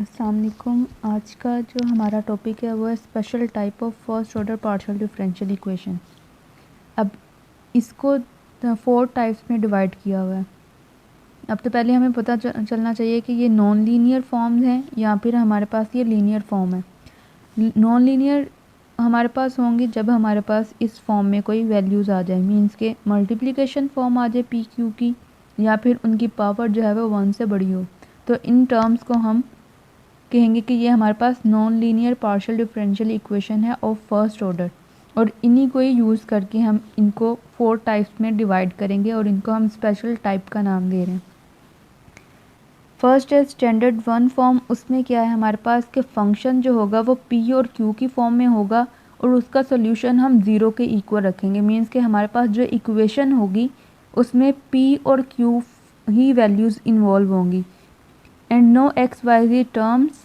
अस्सलाम वालेकुम। आज का जो हमारा टॉपिक है वो है special type of first order partial differential equation. अब इसको 4 टाइप्स में डिवाइड किया हुआ है। अब तो पहले हमें पता चलना चाहिए कि ये नॉन लीनियर फॉर्म्स हैं या फिर हमारे पास ये लीनियर फॉर्म है। नॉन लीनियर हमारे पास होंगी जब हमारे पास इस फॉर्म में कोई वैल्यूज़ आ जाए, मीन्स के मल्टीप्लिकेशन फॉर्म आ जाए पी क्यू की, या फिर उनकी पावर जो है वो 1 से बड़ी हो, तो इन टर्म्स को हम कहेंगे कि ये हमारे पास non linear partial differential equation है ऑफ फर्स्ट ऑर्डर। और इन्हीं को ही यूज़ करके हम इनको 4 टाइप्स में डिवाइड करेंगे और इनको हम स्पेशल टाइप का नाम दे रहे हैं। फर्स्ट है स्टैंडर्ड 1 फॉर्म। उसमें क्या है हमारे पास कि फंक्शन जो होगा वो पी और क्यू की फॉर्म में होगा और उसका सोल्यूशन हम 0 के इक्वल रखेंगे। मीन्स कि हमारे पास जो इक्वेशन होगी उसमें पी और क्यू ही वैल्यूज़ इन्वॉल्व होंगी and no xyz terms.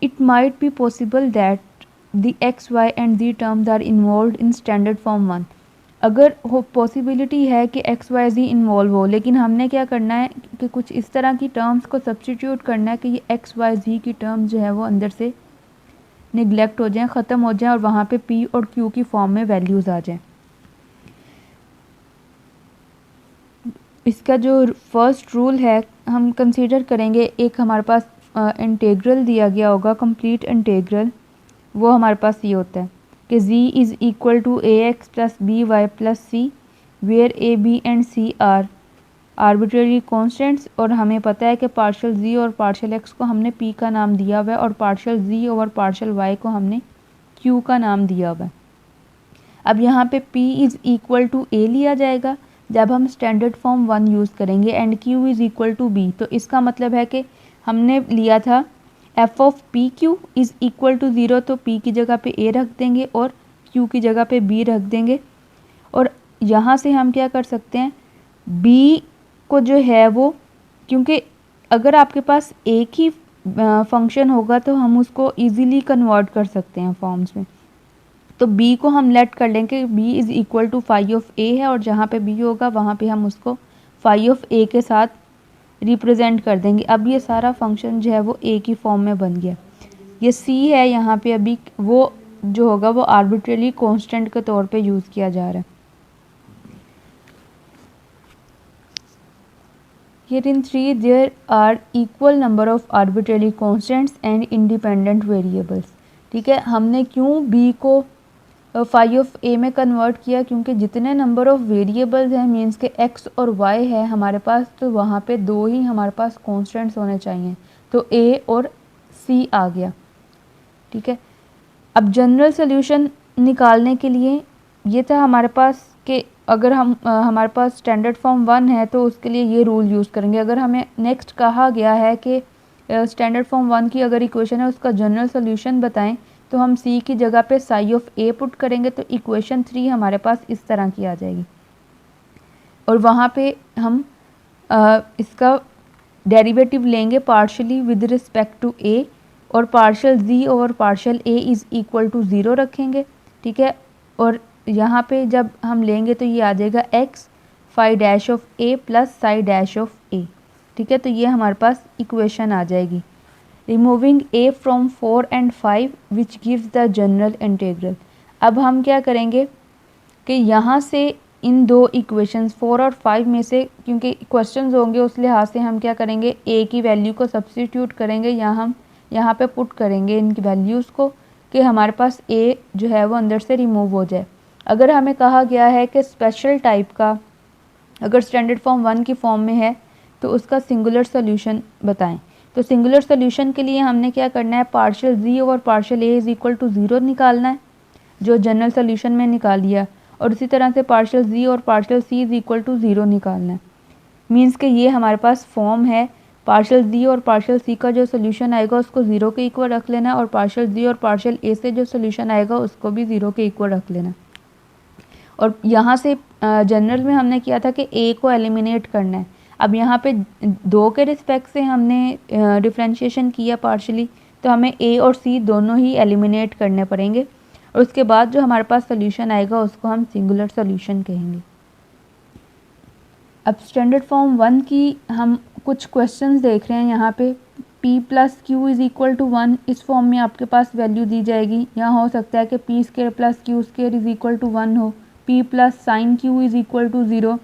It might be possible that the x, y and z terms are involved in standard form 1. अगर हो पॉसिबिलिटी है कि x, y, z इन्वॉल्व हो, लेकिन हमने क्या करना है कि कुछ इस तरह की टर्म्स को सब्सटीट्यूट करना है कि ये x, y, z की टर्म्स जो है वो अंदर से निगलेक्ट हो जाएं, ख़त्म हो जाएं और वहाँ पे p और q की फॉर्म में वैल्यूज़ आ जाएं। इसका जो फर्स्ट रूल है हम कंसीडर करेंगे, एक हमारे पास इंटेग्रल दिया गया होगा, कंप्लीट इंटेग्रल। वो हमारे पास ये होता है कि z is equal to A x plus B Y plus c, where a b and c are arbitrary constants. और हमें पता है कि पार्शियल z और पार्शियल x को हमने p का नाम दिया हुआ है और पार्शियल z और पार्शियल y को हमने q का नाम दिया हुआ है। अब यहाँ पे p is equal to a लिया जाएगा जब हम स्टैंडर्ड फॉर्म 1 यूज़ करेंगे and q is equal to b। तो इसका मतलब है कि हमने लिया था f of p q is equal to 0, तो p की जगह पे a रख देंगे और q की जगह पे b रख देंगे। और यहाँ से हम क्या कर सकते हैं, b को जो है वो, क्योंकि अगर आपके पास एक ही फंक्शन होगा तो हम उसको ईज़िली कन्वर्ट कर सकते हैं फॉर्म्स में। तो b को हम लेट कर लेंगे, b is equal to phi of a है और जहाँ पे b होगा वहाँ पे हम उसको फाई ऑफ a के साथ रिप्रेजेंट कर देंगे। अब ये सारा फंक्शन जो है वो a की फॉर्म में बन गया। ये c है, यहाँ पे अभी वो जो होगा वो आर्बिट्रेरी कांस्टेंट के तौर पे यूज़ किया जा रहा है। Here in 3 there are equal number of arbitrary constants and independent variables। ठीक है, हमने क्यों b को फाई ऑफ ए में कन्वर्ट किया, क्योंकि जितने नंबर ऑफ़ वेरिएबल्स हैं, मीन्स के x और y है हमारे पास, तो वहाँ पे 2 ही हमारे पास कॉन्स्टेंट्स होने चाहिए, तो a और c आ गया। ठीक है, अब जनरल सोल्यूशन निकालने के लिए ये था हमारे पास कि अगर हमारे पास स्टैंडर्ड फॉर्म 1 है तो उसके लिए ये रूल यूज़ करेंगे। अगर हमें नेक्स्ट कहा गया है कि स्टैंडर्ड फॉर्म 1 की अगर इक्वेशन है उसका जनरल सोल्यूशन बताएं, तो हम c की जगह पे साई ऑफ a पुट करेंगे, तो इक्वेशन 3 हमारे पास इस तरह की आ जाएगी। और वहाँ पे हम इसका डेरिवेटिव लेंगे partially with respect to a और पार्शियल z और partial a is equal to 0 रखेंगे। ठीक है, और यहाँ पे जब हम लेंगे तो ये आ जाएगा x phi dash of a plus psi dash of a। ठीक है, तो ये हमारे पास इक्वेशन आ जाएगी। Removing a from 4 and 5 which gives the general integral. अब हम क्या करेंगे कि यहाँ से इन दो इक्वेशंस 4 और 5 में से, क्योंकि क्वेश्चंस होंगे उस लिहाज से हम क्या करेंगे, a की वैल्यू को सब्स्टिट्यूट करेंगे या हम यहाँ पे पुट करेंगे इनकी वैल्यूज़ को कि हमारे पास a जो है वो अंदर से रिमूव हो जाए। अगर हमें कहा गया है कि स्पेशल टाइप का अगर स्टैंडर्ड फॉर्म 1 की फॉर्म में है तो उसका सिंगुलर सोल्यूशन बताएं। तो सिंगुलर सोल्यूशन के लिए हमने क्या करना है, पार्शियल z और partial a is equal to 0 निकालना है जो जनरल सोल्यूशन में निकाल लिया, और उसी तरह से पार्शियल z और partial c is equal to 0 निकालना है। मीन्स कि ये हमारे पास फॉर्म है, पार्शियल z और पार्शियल c का जो सोल्यूशन आएगा उसको 0 के इक्वल रख लेना और पार्शियल z और पार्शियल a से जो सोल्यूशन आएगा उसको भी 0 के इक्वल रख लेना। और यहाँ से जनरल में हमने किया था कि a को एलिमिनेट करना है। अब यहाँ पे 2 के रिस्पेक्ट से हमने डिफ्रेंशिएशन किया पार्शली, तो हमें a और c दोनों ही एलिमिनेट करने पड़ेंगे और उसके बाद जो हमारे पास सोल्यूशन आएगा उसको हम सिंगुलर सोल्यूशन कहेंगे। अब स्टैंडर्ड फॉर्म 1 की हम कुछ क्वेश्चंस देख रहे हैं यहाँ पे p plus q is equal to 1, इस फॉर्म में आपके पास वैल्यू दी जाएगी। यहाँ हो सकता है कि p square plus q square is equal to 1 हो, p plus sine q is equal to 0,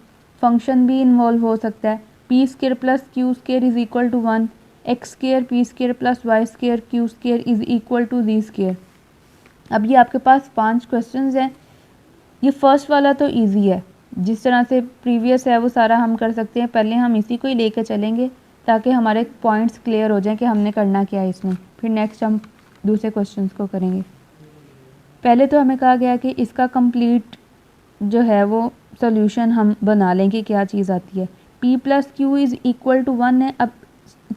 function भी इन्वॉल्व हो सकता है, p square plus q square is equal to 1, x square p square plus y square q square is equal to z square. अब ये आपके पास 5 questions हैं। ये first वाला तो इजी है, जिस तरह से प्रीवियस है वो सारा हम कर सकते हैं। पहले हम इसी को ही लेके चलेंगे ताकि हमारे पॉइंट्स क्लियर हो जाएं कि हमने करना क्या है इसमें, फिर नेक्स्ट हम दूसरे क्वेश्चंस को करेंगे। पहले तो हमें कहा गया कि इसका कंप्लीट जो है वो सॉल्यूशन हम बना लेंगे, क्या चीज़ आती है। p plus q is equal to 1 है। अब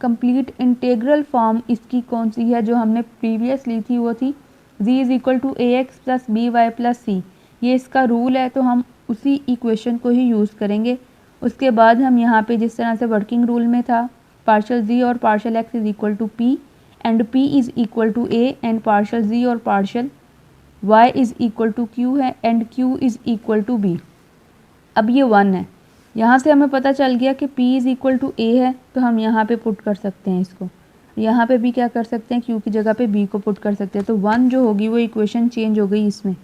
कंप्लीट इंटीग्रल फॉर्म इसकी कौन सी है जो हमने प्रीवियस ली थी, वो थी z is equal to A x plus B Y plus C. ये इसका रूल है, तो हम उसी इक्वेशन को ही यूज़ करेंगे। उसके बाद हम यहाँ पे जिस तरह से वर्किंग रूल में था, पार्शल z और partial x is equal to p and p is equal to a and partial z और partial y is equal to q है and q is equal to b। अब ये 1 है, यहाँ से हमें पता चल गया कि p is equal to a है, तो हम यहाँ पे पुट कर सकते हैं इसको। यहाँ पे भी क्या कर सकते हैं, q की जगह पे b को पुट कर सकते हैं। तो 1 जो होगी वो इक्वेशन चेंज हो गई इसमें।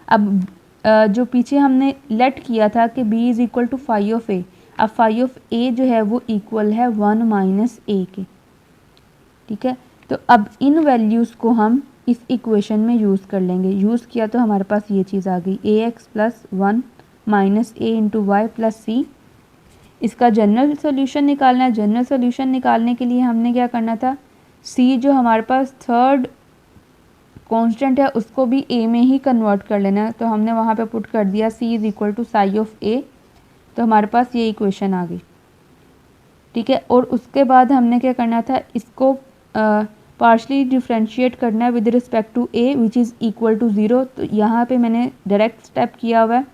अब जो पीछे हमने लेट किया था कि b is equal to phi of a, अब फाई ऑफ a जो है वो इक्वल है 1 माइनस a के। ठीक है, तो अब इन वैल्यूज़ को हम इस इक्वेशन में यूज़ कर लेंगे। यूज़ किया तो हमारे पास ये चीज़ आ गई, A x plus 1 minus a into Y plus C. इसका जनरल सोल्यूशन निकालना है। जनरल सोल्यूशन निकालने के लिए हमने क्या करना था, c जो हमारे पास थर्ड कांस्टेंट है उसको भी a में ही कन्वर्ट कर लेना है। तो हमने वहाँ पे पुट कर दिया c is equal to psi of a, तो हमारे पास ये इक्वेशन आ गई। ठीक है, और उसके बाद हमने क्या करना था, इसको पार्शली डिफ्रेंशिएट करना है with respect to a which is equal to 0। तो यहाँ पे मैंने डायरेक्ट स्टेप किया हुआ है।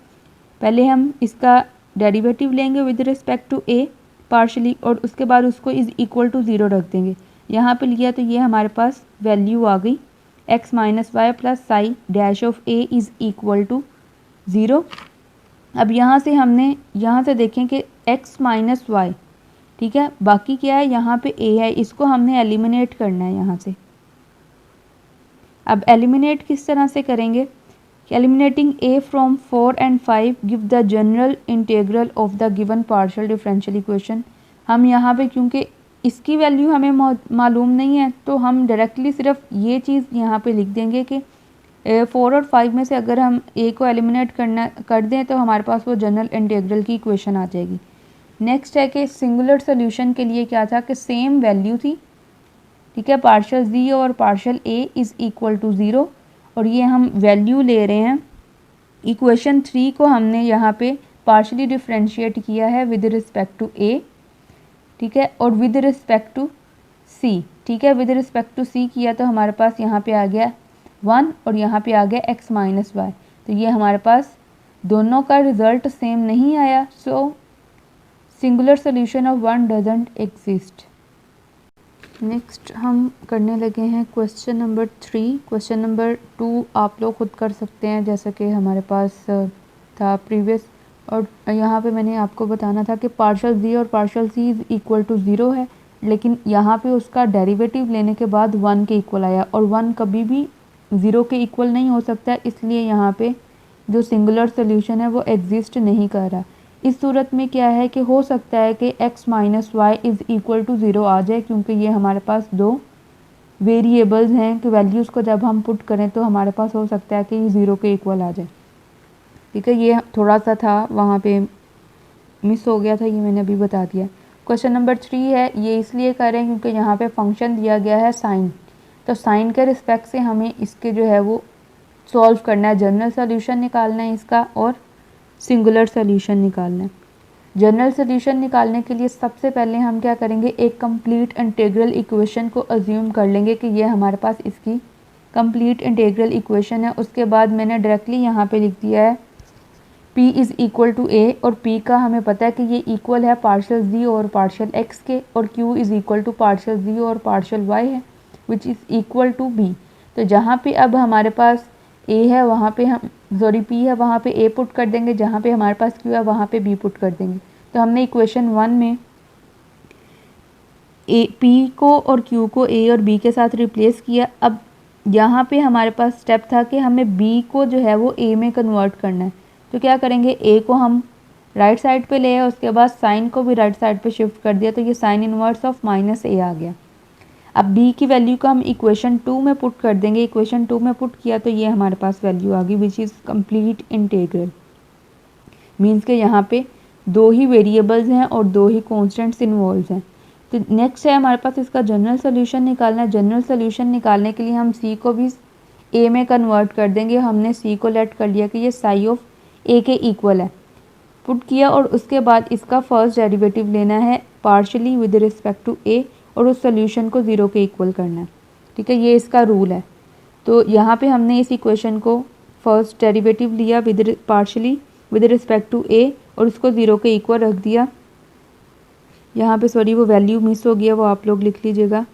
पहले हम इसका डेरिवेटिव लेंगे with respect to a partially, और उसके बाद उसको इज़ इक्वल टू 0 रख देंगे। यहाँ पे लिया तो ये हमारे पास वैल्यू आ गई, x minus y plus psi dash of a is equal to 0। अब यहाँ से हमने यहाँ से देखें कि x माइनस वाई, ठीक है, बाकी क्या है, यहाँ पे a है, इसको हमने एलिमिनेट करना है यहाँ से। अब एलिमिनेट किस तरह से करेंगे, eliminating a from 4 and 5 give the general integral of the given partial differential equation. हम यहाँ पे क्योंकि इसकी वैल्यू हमें मालूम नहीं है, तो हम डायरेक्टली सिर्फ ये चीज़ यहाँ पे लिख देंगे कि 4 और 5 में से अगर हम a को एलिमिनेट कर दें तो हमारे पास वो जनरल इंटीग्रल की इक्वेशन आ जाएगी। नेक्स्ट है कि सिंगुलर सोल्यूशन के लिए क्या था कि सेम वैल्यू थी। ठीक है, पार्शियल z और partial a is equal to 0, और ये हम वैल्यू ले रहे हैं। इक्वेशन 3 को हमने यहाँ पे पार्शली डिफ्रेंशिएट किया है विद रिस्पेक्ट टू a, ठीक है, और विद रिस्पेक्ट टू c। ठीक है, विद रिस्पेक्ट टू c किया तो हमारे पास यहाँ पे आ गया 1 और यहाँ पे आ गया x माइनस वाई। तो ये हमारे पास दोनों का रिज़ल्ट सेम नहीं आया, so singular solution of 1 doesn't exist. Next हम करने लगे हैं क्वेश्चन नंबर 3। क्वेश्चन नंबर 2 आप लोग खुद कर सकते हैं, जैसा कि हमारे पास था प्रीवियस। और यहाँ पे मैंने आपको बताना था कि पार्शियल z और partial c is equal to 0 है, लेकिन यहाँ पे उसका डेरिवेटिव लेने के बाद 1 के इक्वल आया, और 1 कभी भी 0 के इक्वल नहीं हो सकता, इसलिए यहाँ पे जो सिंगुलर सोल्यूशन है वो एग्जिस्ट नहीं कर रहा। इस सूरत में क्या है कि हो सकता है कि x minus y is equal to 0 आ जाए, क्योंकि ये हमारे पास दो वेरिएबल्स हैं कि वैल्यूज़ को जब हम पुट करें तो हमारे पास हो सकता है कि ये 0 के इक्वल आ जाए। ठीक है, ये थोड़ा सा था वहाँ पे मिस हो गया था, ये मैंने अभी बता दिया। क्वेश्चन नंबर 3 है, ये इसलिए कर रहे हैं क्योंकि यहाँ पे फंक्शन दिया गया है साइन, तो साइन के रिस्पेक्ट से हमें इसके जो है वो सॉल्व करना है, जनरल सोल्यूशन निकालना है इसका और सिंगुलर सोल्यूशन निकालना है। जनरल सोल्यूशन निकालने के लिए सबसे पहले हम क्या करेंगे, एक कंप्लीट इंटीग्रल इक्वेशन को अज्यूम कर लेंगे कि ये हमारे पास इसकी कंप्लीट इंटीग्रल इक्वेशन है। उसके बाद मैंने डायरेक्टली यहाँ पे लिख दिया है p is equal to a, और p का हमें पता है कि ये इक्वल है पार्शियल z और पार्शियल x के, और q is equal to partial z और पार्शियल y है which is equal to b। तो जहाँ पे अब हमारे पास a है वहाँ पे हम p है वहाँ पे a पुट कर देंगे, जहाँ पे हमारे पास q है वहाँ पे b पुट कर देंगे। तो हमने इक्वेशन 1 में पी को और क्यू को ए और बी के साथ रिप्लेस किया। अब यहाँ पे हमारे पास स्टेप था कि हमें बी को जो है वो ए में कन्वर्ट करना है। तो क्या करेंगे, ए को हम राइट साइड पे ले आए, उसके बाद साइन को भी राइट साइड पे शिफ्ट कर दिया, तो ये साइन इनवर्स ऑफ माइनस ए आ गया। अब बी की वैल्यू को हम इक्वेशन 2 में पुट कर देंगे। इक्वेशन 2 में पुट किया तो ये हमारे पास वैल्यू आ गई which is complete integral. Means के यहाँ पे दो ही वेरिएबल्स हैं और दो ही कॉन्स्टेंट्स इन्वॉल्व हैं। तो नेक्स्ट है हमारे पास इसका जनरल सोल्यूशन निकालना है। जनरल सोल्यूशन निकालने के लिए हम सी को भी ए में कन्वर्ट कर देंगे। हमने सी को लेट कर लिया कि ये साई ऑफ ए के इक्वल है, पुट किया, और उसके बाद इसका फर्स्ट डेरिवेटिव लेना है partially with respect to A और उस सोल्यूशन को ज़ीरो के इक्वल करना है। ठीक है, ये इसका रूल है। तो यहाँ पे हमने इस इक्वेशन को फर्स्ट डेरिवेटिव लिया with partially with respect to A और उसको ज़ीरो के इक्वल रख दिया। यहाँ पे सॉरी वो वैल्यू मिस हो गया, वो आप लोग लिख लीजिएगा।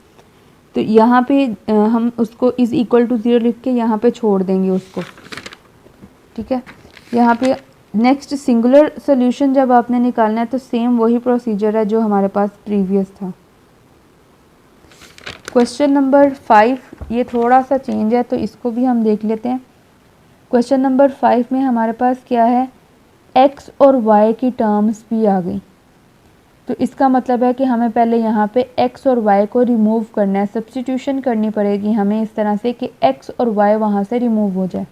तो यहाँ पे हम उसको इज़ इक्वल टू ज़ीरो लिख के यहाँ पे छोड़ देंगे उसको। ठीक है, यहाँ पे नेक्स्ट सिंगुलर सोल्यूशन जब आपने निकालना है तो सेम वही प्रोसीजर है जो हमारे पास प्रीवियस था। क्वेश्चन नंबर 5 ये थोड़ा सा चेंज है तो इसको भी हम देख लेते हैं। क्वेश्चन नंबर 5 में हमारे पास क्या है, x और y की टर्म्स भी आ गई। तो इसका मतलब है कि हमें पहले यहाँ पे x और y को रिमूव करना है, सब्स्टिट्यूशन करनी पड़ेगी हमें इस तरह से कि x और y वहाँ से रिमूव हो जाए।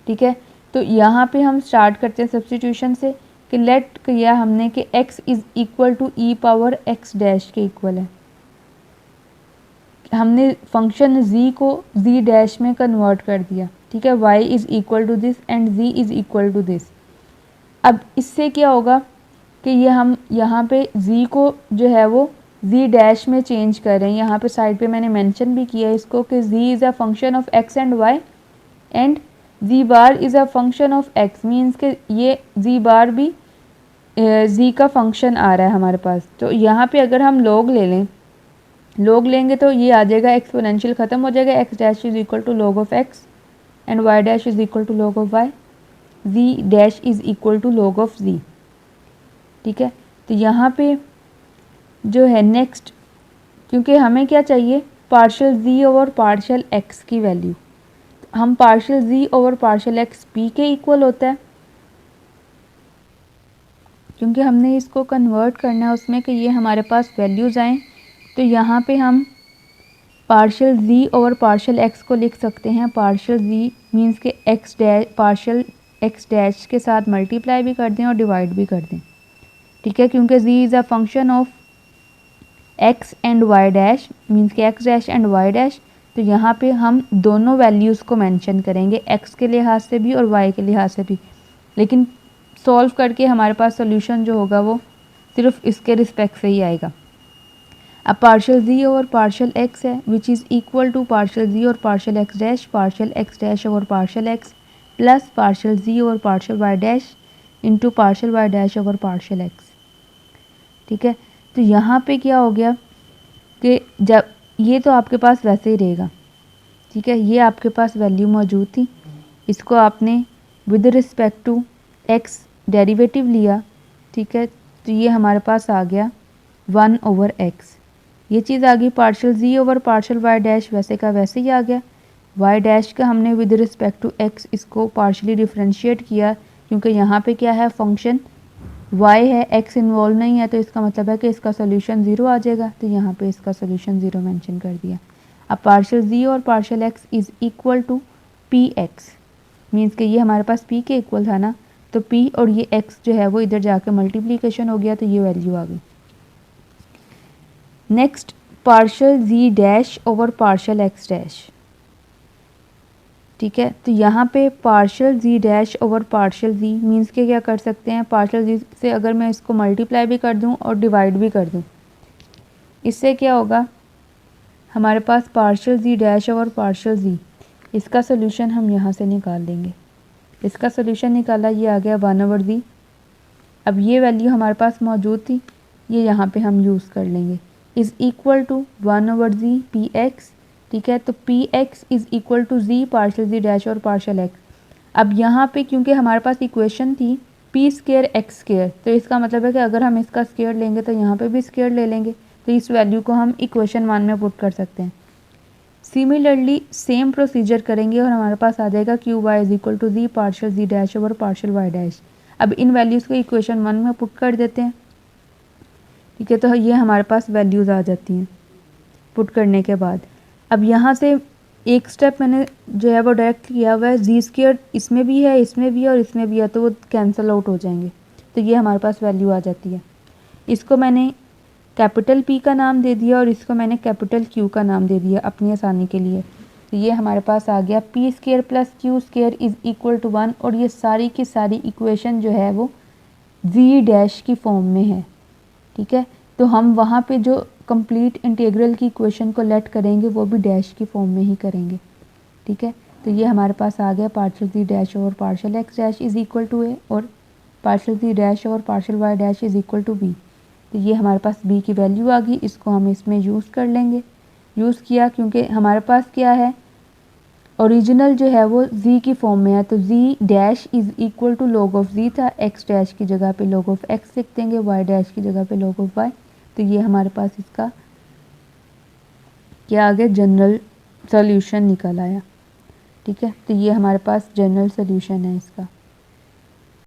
ठीक है, तो यहाँ पे हम स्टार्ट करते हैं सब्स्टिट्यूशन से कि लेट किया हमने कि x is equal to e power x dash के इक्वल है। हमने फंक्शन z को z डैश में कन्वर्ट कर दिया। ठीक है, y is equal to this and z is equal to this. अब इससे क्या होगा कि ये हम यहाँ पे z को जो है वो z डैश में चेंज कर रहे हैं। यहाँ पे साइड पे मैंने मेंशन भी किया इसको कि z is a function of x and y and z bar is a function of x। Means के ये z बार भी z का फंक्शन आ रहा है हमारे पास। तो यहाँ पे अगर हम लॉग ले लें, लॉग लेंगे तो ये आ जाएगा, एक्सपोनेंशियल ख़त्म हो जाएगा, x dash is equal to log of x and y dash is equal to log of y, z dash is equal to log of z। ठीक है, तो यहाँ पे जो है नेक्स्ट, क्योंकि हमें क्या चाहिए, partial z over partial x की वैल्यू। हम partial z over partial x p के इक्वल होता है, क्योंकि हमने इसको कन्वर्ट करना है उसमें कि ये हमारे पास वैल्यूज़ आएँ। तो यहाँ पे हम partial z over partial x को लिख सकते हैं। पार्शियल z मीन्स के x dash partial x dash के साथ मल्टीप्लाई भी कर दें और डिवाइड भी कर दें। ठीक है, क्योंकि z is a function of x and y dash means के x dash and y dash. तो यहाँ पे हम दोनों वैल्यूज़ को मेंशन करेंगे, x के लिहाज से भी और y के लिहाज से भी, लेकिन सॉल्व करके हमारे पास सोल्यूशन जो होगा वो सिर्फ इसके रिस्पेक्ट से ही आएगा। अब partial z over partial x है which is equal to partial z और partial x dash over partial x plus partial z over partial y dash into partial y dash over partial x। ठीक है, तो यहाँ पे क्या हो गया कि जब ये तो आपके पास वैसे ही रहेगा। ठीक है, ये आपके पास वैल्यू मौजूद थी, इसको आपने with respect to x derivative लिया। ठीक है, तो ये हमारे पास आ गया 1 ओवर x। ये चीज़ आ गई, partial z over partial y dash वैसे का वैसे ही आ गया। y डैश का हमने विद रिस्पेक्ट टू x इसको पार्शियली डिफ्रेंशिएट किया, क्योंकि यहाँ पे क्या है, फंक्शन y है, x इन्वॉल्व नहीं है, तो इसका मतलब है कि इसका सोल्यूशन 0 आ जाएगा। तो यहाँ पे इसका सोल्यूशन 0 मेंशन कर दिया। अब पार्शियल z और partial x is equal to px, means कि ये हमारे पास p के इक्वल था ना, तो p और ये x जो है वो इधर जाकर मल्टीप्लिकेशन हो गया, तो ये वैल्यू आ गई। Next partial z dash over partial x dash. ठीक है, तो यहाँ पे partial z dash over partial z means के क्या कर सकते हैं, पार्शियल z से अगर मैं इसको मल्टीप्लाई भी कर दूँ और डिवाइड भी कर दूँ, इससे क्या होगा, हमारे पास partial z dash over partial z, इसका सोल्यूशन हम यहाँ से निकाल देंगे। इसका सोल्यूशन निकाला, ये आ गया 1 ओवर z। अब ये वैल्यू हमारे पास मौजूद थी, ये यहाँ पे हम यूज़ कर लेंगे, is equal to 1 over z px। ठीक है, तो px is equal to z partial z dash और पार्शियल x। अब यहाँ पे क्योंकि हमारे पास इक्वेशन थी p स्क्वायर x स्क्वायर, तो इसका मतलब है कि अगर हम इसका स्क्वायर लेंगे तो यहाँ पे भी स्क्वायर ले लेंगे, तो इस वैल्यू को हम इक्वेशन 1 में पुट कर सकते हैं। सिमिलरली सेम प्रोसीजर करेंगे और हमारे पास आ जाएगा q y is equal to z partial ji dash over partial Y dash. अब इन वैल्यूज़ को इक्वेशन 1 में पुट कर देते हैं, ठीक है। तो ये हमारे पास वैल्यूज़ आ जाती हैं पुट करने के बाद। अब यहाँ से एक स्टेप मैंने जो है वो डायरेक्ट किया हुआ है, जी स्क्वायर इसमें भी है, इसमें भी है और इसमें भी है, तो वो कैंसिल आउट हो जाएंगे। तो ये हमारे पास वैल्यू आ जाती है। इसको मैंने कैपिटल P का नाम दे दिया और इसको मैंने कैपिटल Q का नाम दे दिया अपनी आसानी के लिए। तो ये हमारे पास आ गया P square plus Q square is equal to 1 और ये सारी की सारी इक्वेशन जो है वो जी डैश की फॉर्म में है, ठीक है। तो हम वहाँ पे जो कंप्लीट इंटीग्रल की इक्वेशन को लेट करेंगे वो भी डैश की फॉर्म में ही करेंगे, ठीक है। तो ये हमारे पास आ गया पार्शल जी डैश और partial X dash is equal to A और पार्शल जी डैश और partial Y dash is equal to B. तो ये हमारे पास b की वैल्यू आ गई, इसको हम इसमें यूज़ कर लेंगे। यूज़ किया क्योंकि हमारे पास क्या है, ओरिजिनल जो है वो z की फॉर्म में है, तो z dash is equal to log of z था, x डैश की जगह पे लॉग ऑफ x लिख देंगे, y डैश की जगह पे लॉग ऑफ y। तो ये हमारे पास इसका क्या आ गया, जनरल सोल्यूशन निकल आया, ठीक है। तो ये हमारे पास जनरल सोल्यूशन है इसका।